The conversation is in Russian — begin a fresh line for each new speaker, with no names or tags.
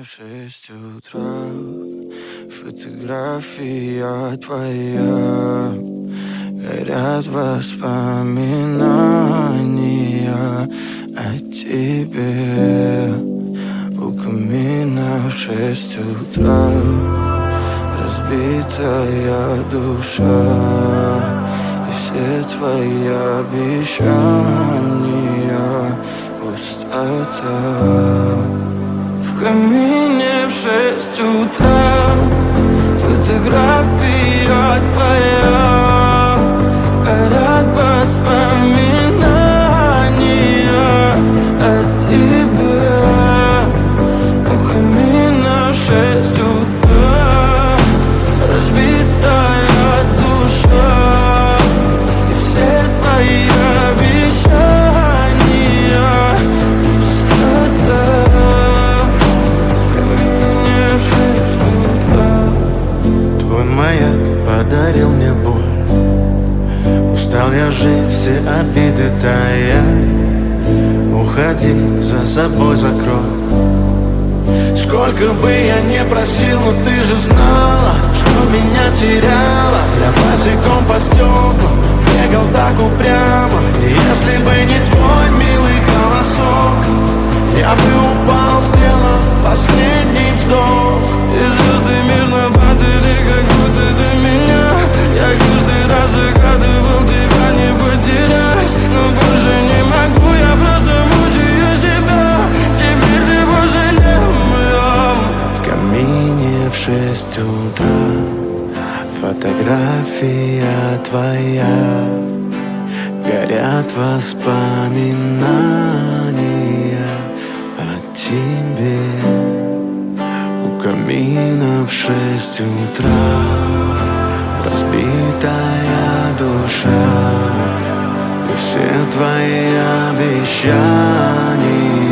в 6 утра. Фотография твоя, горят воспоминания о тебе. У камина в 6 утра, разбитая душа, и все твои обещания пустота. В камине в 6 утра, фотография твоя, горят воспоминания о тебе. У камина в 6 утра, разбитая душа, и все твои обещания пустота. В камине в 6 утра.
Твой маяк подарил мне боль, устал я жить, все обиды тая. Уходи, за собой закрой. Сколько бы я не просил, но ты же знала, что меня теряла. Я босиком по стеклам бегал так упрямо. И если бы не твой милый голосок, я бы упал, сделав последний вздох.
И звезды мирно падали, как будто до меня. Я каждый раз загадывал тебя не потерять, но больше не могу, я просто мучаю себя. Теперь ты больше не моя.
В камине в 6 утра, фотография твоя, горят воспоминания о тебе. У камина в 6 утра, разбитая душа, и все твои обещания